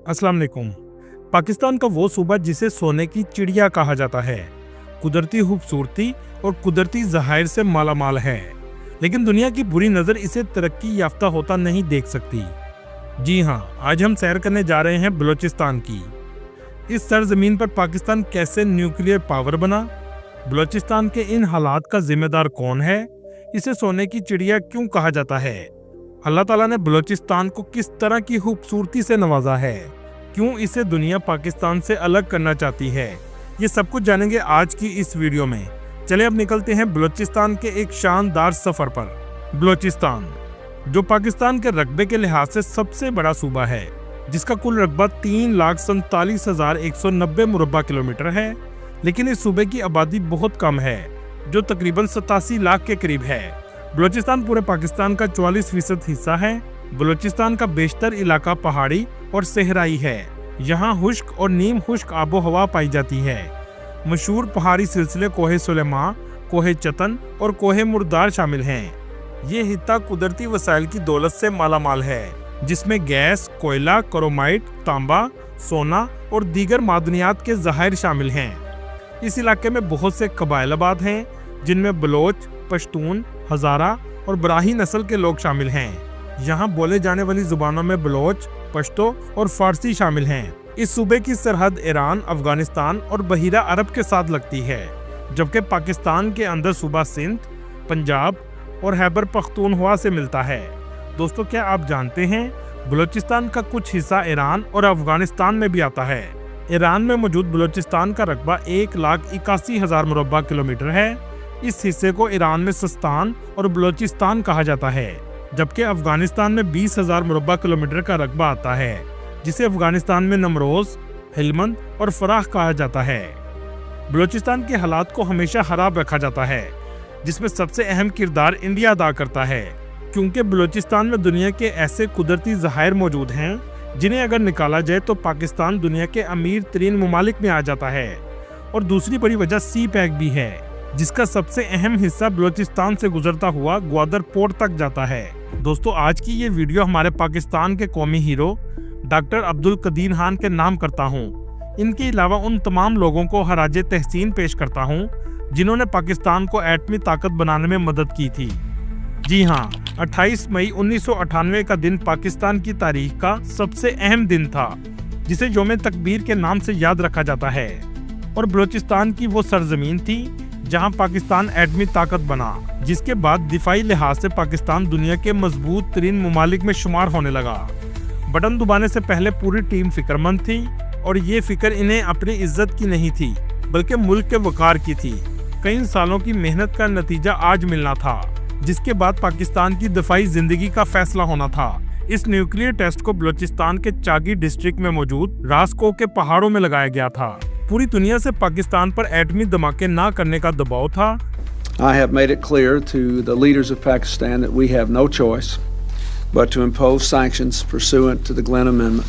अस्सलाम वालेकुम। पाकिस्तान का वो सूबा जिसे सोने की चिड़िया कहा जाता है, कुदरती खूबसूरती और कुदरती ज़खायर से मालामाल है, लेकिन दुनिया की बुरी नज़र इसे तरक्की याफ्ता होता नहीं देख सकती। जी हाँ, आज हम सैर करने जा रहे हैं बलूचिस्तान की। इस सरजमीन पर पाकिस्तान कैसे न्यूक्लियर पावर बना, बलूचिस्तान के इन हालात का जिम्मेदार कौन है, इसे सोने की चिड़िया क्यों कहा जाता है, अल्लाह ताला ने बलूचिस्तान को किस तरह की खूबसूरती से नवाजा है, क्यों इसे दुनिया पाकिस्तान से अलग करना चाहती है, ये सब कुछ जानेंगे आज की इस वीडियो में। चले अब निकलते हैं बलूचिस्तान के एक शानदार सफर पर। बलूचिस्तान जो पाकिस्तान के रकबे के लिहाज से सबसे बड़ा सूबा है, जिसका कुल रकबा 3,47,190 मुरब्बा किलोमीटर है, लेकिन इस सूबे की आबादी बहुत कम है, जो तकरीबन 87 लाख के करीब है। बलूचिस्तान पूरे पाकिस्तान का 44% हिस्सा है। बलूचिस्तान का बेशतर इलाका पहाड़ी और सहराई है। यहाँ खुश्क और नीम खुश्क आबो हवा पाई जाती है। मशहूर पहाड़ी सिलसिले कोहे सुलेमा, कोहे चतन और कोहे मुर्दार शामिल हैं। ये हित्ता कुदरती वसाइल की दौलत से मालामाल है, जिसमें गैस, कोयला, क्रोमाइट, तांबा, सोना और दीगर मादनियात के ज़खायर शामिल हैं। इस इलाके में बहुत से कबाइल आबाद हैं, जिनमें बलोच, पश्तून, हज़ारा और बराही नस्ल के लोग शामिल हैं। यहाँ बोले जाने वाली जुबानों में बलोच, पश्तो और फारसी शामिल हैं। इस सूबे की सरहद ईरान, अफगानिस्तान और बहीरा अरब के साथ लगती है, जबकि पाकिस्तान के अंदर सूबा सिंध, पंजाब और खैबर पख्तूनख्वा से मिलता है। दोस्तों, क्या आप जानते हैं बलूचिस्तान का कुछ हिस्सा ईरान और अफगानिस्तान में भी आता है। ईरान में मौजूद बलूचिस्तान का रकबा 1,81,000 मुरब्बा किलोमीटर है। इस हिस्से को ईरान में सिस्तान और बलूचिस्तान कहा जाता है, जबकि अफगानिस्तान में 20,000 मुरब्बा किलोमीटर का रकबा आता है, जिसे अफगानिस्तान में नमरोज, हेलमंद और फराह कहा जाता है। बलूचिस्तान के हालात को हमेशा खराब रखा जाता है, जिसमें सबसे अहम किरदार इंडिया अदा करता है, क्योंकि बलूचिस्तान में दुनिया के ऐसे कुदरती ज़खायर मौजूद हैं जिन्हें अगर निकाला जाए तो पाकिस्तान दुनिया के अमीर तरीन ममालिक में आ जाता है। और दूसरी बड़ी वजह सी पैक भी है, जिसका सबसे अहम हिस्सा बलूचिस्तान से गुजरता हुआ ग्वादर पोर्ट तक जाता है। दोस्तों, आज की ये वीडियो हमारे पाकिस्तान के कौमी हीरो डॉक्टर अब्दुल कदीर खान के नाम करता हूँ। इनके अलावा उन तमाम लोगों को खराज तहसीन पेश करता हूँ जिन्होंने पाकिस्तान को एटमी ताकत बनाने में मदद की थी। जी हाँ, 28 मई 1998 का दिन पाकिस्तान की तारीख का सबसे अहम दिन था, जिसे यौम तकबीर के नाम से याद रखा जाता है। और बलूचिस्तान की वो सरजमीन थी जहां पाकिस्तान एटमी ताकत बना, जिसके बाद दिफाई लिहाज से पाकिस्तान दुनिया के मजबूत तरीन ममालिक में शुमार होने लगा। बटन दबाने से पहले पूरी टीम फिक्रमंद थी, और ये फिक्र इन्हें अपनी इज्जत की नहीं थी, बल्कि मुल्क के वकार की थी। कई सालों की मेहनत का नतीजा आज मिलना था, जिसके बाद पाकिस्तान की दफाई जिंदगी का फैसला होना था। इस न्यूक्लियर टेस्ट को बलूचिस्तान के चागी डिस्ट्रिक्ट में मौजूद रास्को के पहाड़ों में लगाया गया था। पूरी दुनिया से पाकिस्तान पर एटमी धमाके ना करने का दबाव था। I have made it clear to the leaders of Pakistan that we have no choice but to impose sanctions pursuant to the Glenn Amendment,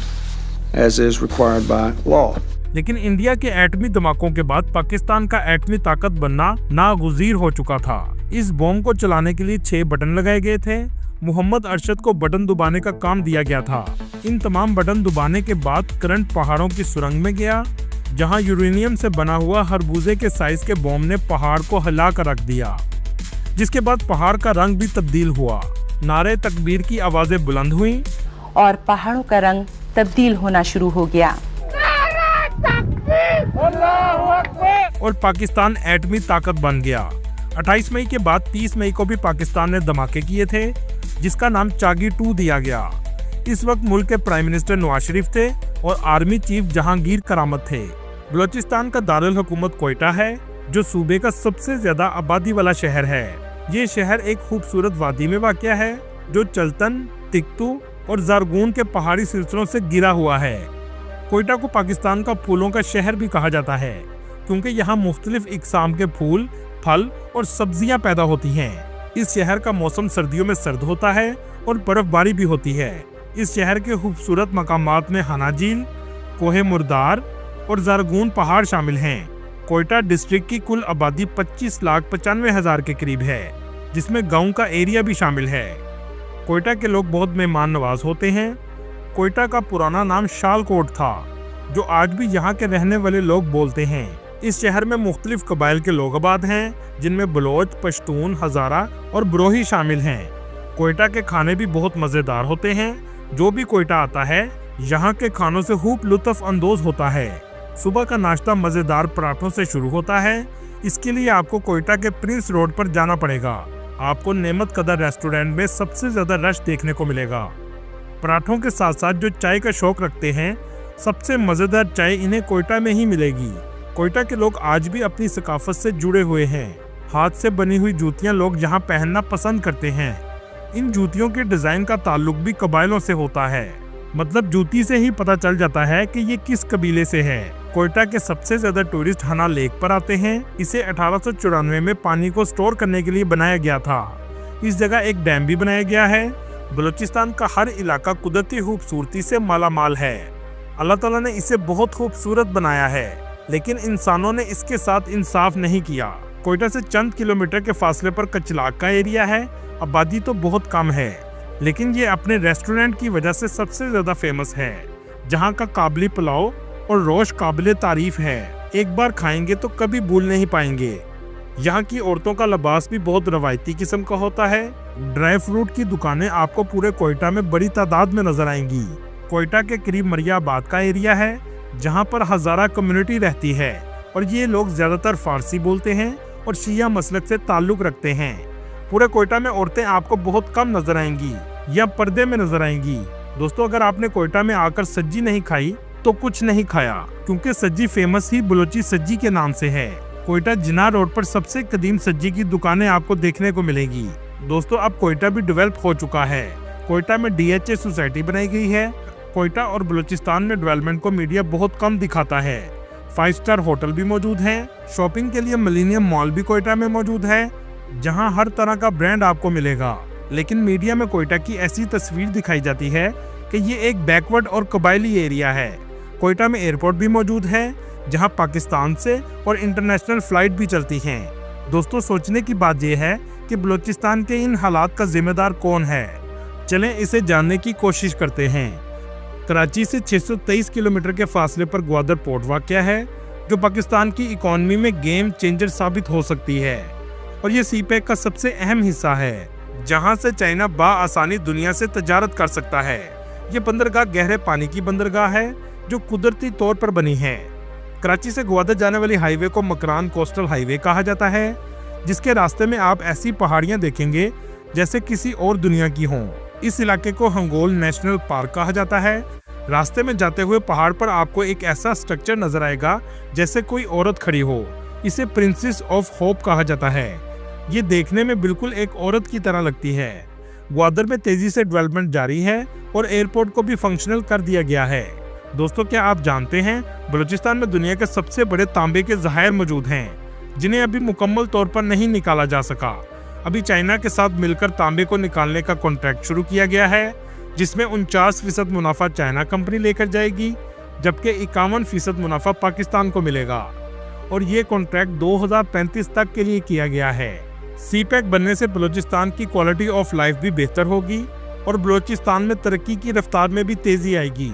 as is required by law. लेकिन इंडिया के एटमी धमाकों के बाद पाकिस्तान का एटमी ताकत बनना नागुज़ीर हो चुका था। इस बॉम्ब को चलाने के लिए 6 बटन लगाए गए थे। मोहम्मद अरशद को बटन दबाने का काम दिया गया था। इन तमाम बटन दबाने के बाद करंट पहाड़ों की सुरंग में गया, जहां यूरेनियम से बना हुआ खरबूजे के साइज के बॉम्ब ने पहाड़ को हिला कर रख दिया, जिसके बाद पहाड़ का रंग भी तब्दील हुआ। नारे तकबीर की आवाजें बुलंद हुई और पहाड़ों का रंग तब्दील होना शुरू हो गया। और पाकिस्तान एटमी ताकत बन गया। 28 मई के बाद 30 मई को भी पाकिस्तान ने धमाके किए थे, जिसका नाम चागी 2 दिया गया। इस वक्त मुल्क के प्राइम मिनिस्टर नवाज शरीफ थे और आर्मी चीफ जहांगीर करामत थे। बलूचिस्तान का दारुल हुकूमत कोयटा है, जो सूबे का सबसे ज्यादा आबादी वाला शहर है। ये शहर एक खूबसूरत वादी में वाक़या है, जो चलतन, तिक्तू और जारगून के पहाड़ी सिलसिलों से घिरा हुआ है। कोयटा को पाकिस्तान का फूलों का शहर भी कहा जाता है, क्योंकि यहाँ मुख्तलिफ इकसाम के फूल, फल और सब्जियां पैदा होती हैं। इस शहर का मौसम सर्दियों में सर्द होता है और बर्फबारी भी होती है। इस शहर के खूबसूरत मकामात में हना झील, कोहे मुर्दार और जारगून पहाड़ शामिल हैं। कोयटा डिस्ट्रिक्ट की कुल आबादी 25,95,000 के करीब है, जिसमें गांव का एरिया भी शामिल है। कोयटा के लोग बहुत मेहमान नवाज होते हैं। कोयटा का पुराना नाम शालकोट था, जो आज भी यहाँ के रहने वाले लोग बोलते हैं। इस शहर में मुख्तलिफ कबाइल के लोग आबाद हैं, जिनमें बलोच, पश्तून, हजारा और ब्रोही शामिल हैं। कोयटा के खाने भी बहुत मज़ेदार होते हैं। जो भी कोयटा आता है यहाँ के खानों से खूब लुत्फ अंदोज होता है। सुबह का नाश्ता मज़ेदार पराठों से शुरू होता है। इसके लिए आपको कोयटा के प्रिंस रोड पर जाना पड़ेगा। आपको नेमत कदर रेस्टोरेंट में सबसे ज़्यादा रश देखने को मिलेगा। पराठों के साथ साथ जो चाय का शौक रखते हैं, सबसे मज़ेदार चाय इन्हें कोयटा में ही मिलेगी। कोयटा के लोग आज भी अपनी सकाफत से जुड़े हुए हैं। हाथ से बनी हुई जूतियां लोग यहाँ पहनना पसंद करते हैं। इन जूतियों के डिज़ाइन का ताल्लुक भी कबाइलों से होता है, मतलब जूती से ही पता चल जाता है कि ये किस कबीले से है। कोयटा के सबसे ज्यादा टूरिस्ट हना लेक पर आते हैं। इसे 1894 में पानी को स्टोर करने के लिए बनाया गया था। इस जगह एक डैम भी बनाया गया है। बलूचिस्तान का हर इलाका कुदरती खूबसूरती से मालामाल है। अल्लाह ताला ने इसे बहुत खूबसूरत बनाया है, लेकिन इंसानों ने इसके साथ इंसाफ नहीं किया। कोयटा से चंद किलोमीटर के फासले पर कचलाग का एरिया है। आबादी तो बहुत कम है, लेकिन ये अपने रेस्टोरेंट की वजह से सबसे ज़्यादा फेमस है। जहाँ का काबली पुलाव और रोश काबिल तारीफ है। एक बार खाएंगे तो कभी भूल नहीं पाएंगे। यहाँ की औरतों का लिबास भी बहुत रवायती किस्म का होता है। ड्राई फ्रूट की दुकानें आपको पूरे कोयटा में बड़ी तादाद में नजर आएंगी। कोयटा के करीब मरियाबाद का एरिया है, जहाँ पर हजारा कम्युनिटी रहती है और ये लोग ज़्यादातर फारसी बोलते हैं और शिया मसलक से ताल्लुक़ रखते हैं। पूरे कोयटा में औरतें आपको बहुत कम नजर आएंगी या पर्दे में नजर आएंगी। दोस्तों, अगर आपने कोयटा में आकर सज्जी नहीं खाई तो कुछ नहीं खाया, क्योंकि सज्जी फेमस ही बलोची सज्जी के नाम से है। कोयटा जिना रोड पर सबसे कदीम सज्जी की दुकानें आपको देखने को मिलेगी। दोस्तों, अब कोयटा भी डेवलप हो चुका है। कोयटा में DHA सोसाइटी बनाई गई है। कोयटा और बलूचिस्तान में डेवलपमेंट को मीडिया बहुत कम दिखाता है। 5 स्टार होटल भी मौजूद है। शॉपिंग के लिए मिलेनियम मॉल भी कोयटा में मौजूद है, जहां हर तरह का ब्रांड आपको मिलेगा। लेकिन मीडिया में कोयटा की ऐसी तस्वीर दिखाई जाती है कि ये एक बैकवर्ड और कबायली एरिया है। कोयटा में एयरपोर्ट भी मौजूद है, जहां पाकिस्तान से और इंटरनेशनल फ्लाइट भी चलती हैं। दोस्तों, सोचने की बात यह है कि बलूचिस्तान के इन हालात का जिम्मेदार कौन है। चलें इसे जानने की कोशिश करते हैं। कराची से 623 किलोमीटर के फासले पर ग्वादर पोर्ट वाक़या है, जो पाकिस्तान की इकॉनमी में गेम चेंजर साबित हो सकती है। और ये सीपैक का सबसे अहम हिस्सा है, जहां से चाइना बआसानी दुनिया से तजारत कर सकता है। ये बंदरगाह गहरे पानी की बंदरगाह है, जो कुदरती तौर पर बनी है। कराची से ग्वादर जाने वाली हाईवे को मकरान कोस्टल हाईवे कहा जाता है, जिसके रास्ते में आप ऐसी पहाड़ियां देखेंगे जैसे किसी और दुनिया की हों। इस इलाके को हंगोल नेशनल पार्क कहा जाता है। रास्ते में जाते हुए पहाड़ पर आपको एक ऐसा स्ट्रक्चर नजर आएगा जैसे कोई औरत खड़ी हो। इसे प्रिंसेस ऑफ होप कहा जाता है। ये देखने में बिल्कुल एक औरत की तरह लगती है। ग्वादर में तेजी से डेवलपमेंट जारी है और एयरपोर्ट को भी फंक्शनल कर दिया गया है। दोस्तों, क्या आप जानते हैं बलूचिस्तान में दुनिया के सबसे बड़े तांबे के ज़खायर मौजूद हैं, जिन्हें अभी मुकम्मल तौर पर नहीं निकाला जा सका। अभी चाइना के साथ मिलकर तांबे को निकालने का कॉन्ट्रैक्ट शुरू किया गया है, जिसमें 49% मुनाफा चाइना कंपनी लेकर जाएगी, जबकि 51% मुनाफा पाकिस्तान को मिलेगा। और ये कॉन्ट्रैक्ट 2035 तक के लिए किया गया है। सीपैक बनने से बलूचिस्तान की क्वालिटी ऑफ लाइफ भी बेहतर होगी और बलूचिस्तान में तरक्की की रफ्तार में भी तेजी आएगी।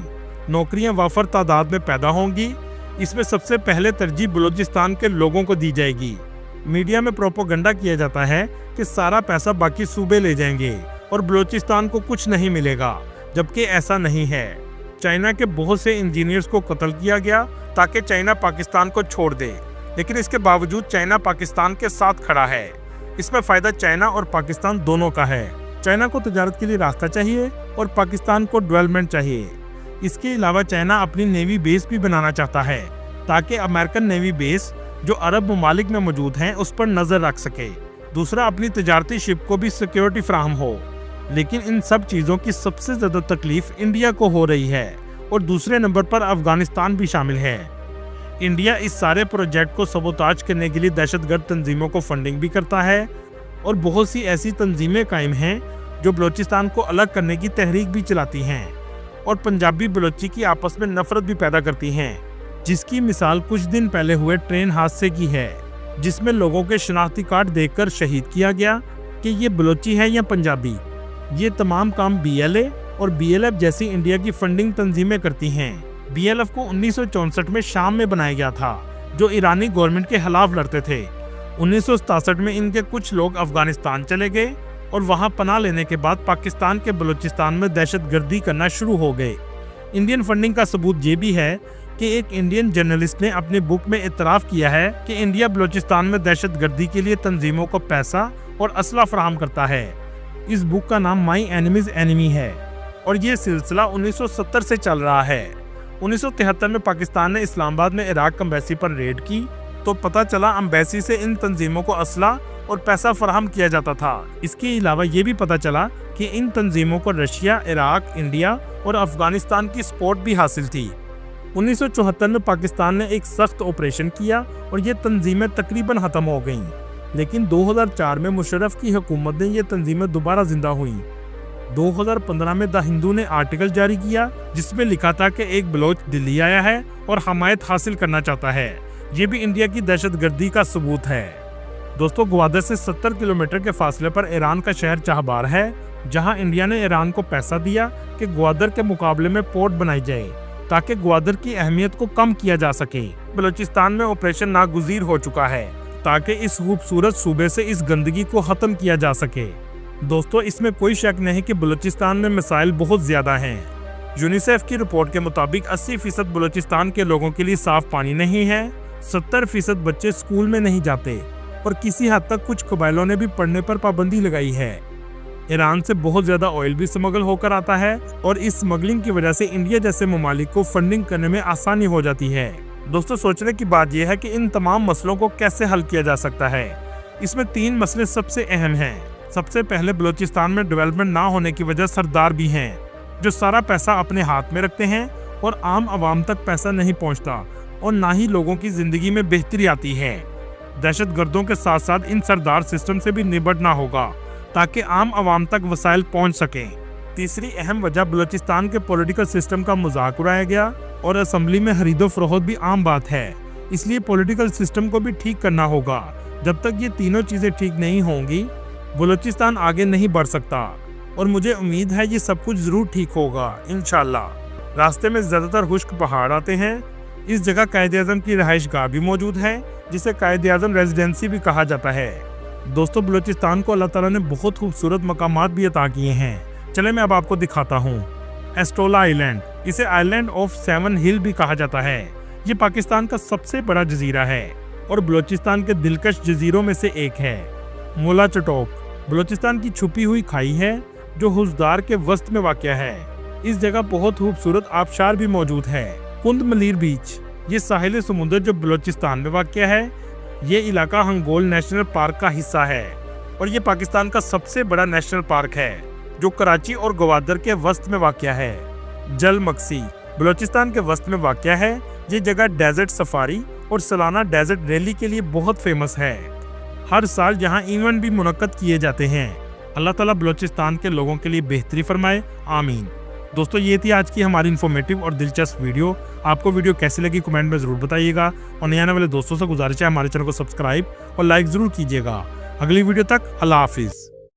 नौकरियां वाफर तादाद में पैदा होंगी। इसमें सबसे पहले तरजीह बलूचिस्तान के लोगों को दी जाएगी। मीडिया में प्रोपोगंडा किया जाता है कि सारा पैसा बाकी सूबे ले जाएंगे और बलूचिस्तान को कुछ नहीं मिलेगा, जबकि ऐसा नहीं है। चाइना के बहुत से इंजीनियर्स को कत्ल किया गया ताकि चाइना पाकिस्तान को छोड़ दे, लेकिन इसके बावजूद चाइना पाकिस्तान के साथ खड़ा है। इसमें फ़ायदा चाइना और पाकिस्तान दोनों का है। चाइना को तजारत के लिए रास्ता चाहिए और पाकिस्तान को डेवलपमेंट चाहिए। इसके अलावा चाइना अपनी नेवी बेस भी बनाना चाहता है, ताकि अमेरिकन नेवी बेस जो अरब ममालिक में मौजूद हैं उस पर नज़र रख सके। दूसरा, अपनी तजारती शिप को भी सिक्योरिटी फ्राहम हो। लेकिन इन सब चीज़ों की सबसे ज़्यादा तकलीफ इंडिया को हो रही है और दूसरे नंबर पर अफगानिस्तान भी शामिल है। इंडिया इस सारे प्रोजेक्ट को सबोताज करने के लिए दहशतगर्द तंजीमों को फंडिंग भी करता है और बहुत सी ऐसी तंजीमें कायम हैं जो बलूचिस्तान को अलग करने की तहरीक भी चलाती हैं और पंजाबी बलोची की आपस में नफरत भी पैदा करती हैं, जिसकी मिसाल कुछ दिन पहले हुए ट्रेन हादसे की है, जिसमें लोगों के शनाख्ती कार्ड देखकर शहीद किया गया कि ये बलोची है या पंजाबी। ये तमाम काम BLA और BLF जैसी इंडिया की फंडिंग तंजीमें करती हैं। BLF को 1964 में शाम में बनाया गया था, जो ईरानी गवर्नमेंट के खिलाफ लड़ते थे। 1967 में इनके कुछ लोग अफगानिस्तान चले गए और वहां पनाह लेने के बाद पाकिस्तान के बलूचिस्तान में दहशतगर्दी करना शुरू हो गए। इंडियन फंडिंग का सबूत ये भी है कि एक इंडियन जर्नलिस्ट ने अपनी बुक में इतराफ़ किया है कि इंडिया बलूचिस्तान में दहशतगर्दी के लिए तंजीमों को पैसा और असला फराहम करता है। इस बुक का नाम माई एनिमीज एनिमी है और ये सिलसिला 1970 से चल रहा है। 1973 में पाकिस्तान ने इस्लामाबाद में इराक एम्बेसी पर रेड की तो पता चला एम्बेसी से इन तंजीमों को असला और पैसा फराहम किया जाता था। इसके अलावा ये भी पता चला कि इन तंजीमों को रशिया, इराक, इंडिया और अफगानिस्तान की सपोर्ट भी हासिल थी। 1974 में पाकिस्तान ने एक सख्त ऑपरेशन किया और ये तंजीमें तकरीबन खत्म हो गईं। लेकिन 2004 में मुशर्रफ की हुकूमत ने ये तंजीमें दोबारा जिंदा हुईं। 2015 में द हिंदू ने आर्टिकल जारी किया जिसमें लिखा था कि एक बलोच दिल्ली आया है और हमायत हासिल करना चाहता है। ये भी इंडिया की दहशतगर्दी का सबूत है। दोस्तों, ग्वादर से 70 किलोमीटर के फासले पर ईरान का शहर चाहबार है, जहां इंडिया ने ईरान को पैसा दिया कि ग्वादर के मुकाबले में पोर्ट बनाई जाए ताकि ग्वादर की अहमियत को कम किया जा सके। बलूचिस्तान में ऑपरेशन नागुज़ीर हो चुका है ताकि इस खूबसूरत सूबे से इस गंदगी को खत्म किया जा सके। दोस्तों, इसमें कोई शक नहीं कि बलूचिस्तान में मसाइल बहुत ज्यादा हैं। यूनिसेफ की रिपोर्ट के मुताबिक 80% बलूचिस्तान के लोगों के लिए साफ पानी नहीं है, 70% बच्चे स्कूल में नहीं जाते और किसी हद तक कुछ कबाइलों ने भी पढ़ने पर पाबंदी लगाई है। ईरान से बहुत ज्यादा ऑयल भी स्मगल होकर आता है और इस स्मगलिंग की वजह से इंडिया जैसे ममालिक को फंडिंग करने में आसानी हो जाती है। दोस्तों, सोचने की बात यह है कि इन तमाम मसलों को कैसे हल किया जा सकता है। इसमें 3 मसले सबसे अहम हैं। सबसे पहले, बलूचिस्तान में डेवलपमेंट ना होने की वजह सरदार भी हैं, जो सारा पैसा अपने हाथ में रखते हैं और आम आवाम तक पैसा नहीं पहुंचता और ना ही लोगों की जिंदगी में बेहतरी आती है। दहशतगर्दों के साथ साथ इन सरदार सिस्टम से भी निपटना होगा ताकि आम आवाम तक वसाइल पहुंच सकें। तीसरी अहम वजह, बलूचिस्तान के पॉलिटिकल सिस्टम का मजाक उड़ाया गया और असेंबली में खरीदो फरोख्त भी आम बात है। इसलिए पॉलिटिकल सिस्टम को भी ठीक करना होगा। जब तक ये तीनों चीजें ठीक नहीं होंगी, बलूचिस्तान आगे नहीं बढ़ सकता और मुझे उम्मीद है ये सब कुछ जरूर ठीक होगा इंशाल्लाह। रास्ते में ज्यादातर खुश्क पहाड़ आते हैं। इस जगह कायद-ए-आज़म की रहायशगाह भी मौजूद है, जिसे कायद-ए-आज़म रेजिडेंसी भी कहा जाता है। दोस्तों, बलूचिस्तान को अल्लाह ताला ने बहुत खूबसूरत मकामात भी अता किए हैं। चले मैं अब आपको दिखाता हूँ। एस्टोला आइलैंड, इसे आइलैंड ऑफ 7 हिल भी कहा जाता है। ये पाकिस्तान का सबसे बड़ा जजीरा है और बलूचिस्तान के दिलकश जजीरों में से एक है। मोला चटोक बलूचिस्तान की छुपी हुई खाई है जो हुसदार के वस्त में वाक़या है। इस जगह बहुत खूबसूरत आबशार भी मौजूद है। कुंद मलीर बीच, ये साहिल समुद्र जो बलूचिस्तान में वाक़या है। ये इलाका हंगोल नेशनल पार्क का हिस्सा है और ये पाकिस्तान का सबसे बड़ा नेशनल पार्क है जो कराची और ग्वादर के वस्त में वाक़या है। जल मक्सी बलूचिस्तान के वस्त में वाक़या है। ये जगह डेजर्ट सफारी और सालाना डेजर्ट रैली के लिए बहुत फेमस है। हर साल यहाँ इवेंट भी मुनक्कद किए जाते हैं। अल्लाह ताला बलूचिस्तान के लोगों के लिए बेहतरी फरमाए, आमीन। दोस्तों, ये थी आज की हमारी इन्फॉर्मेटिव और दिलचस्प वीडियो। आपको वीडियो कैसी लगी कमेंट में ज़रूर बताइएगा और नए आने वाले दोस्तों से गुजारिश है हमारे चैनल को सब्सक्राइब और लाइक ज़रूर कीजिएगा। अगली वीडियो तक अल्लाह हाफिज़।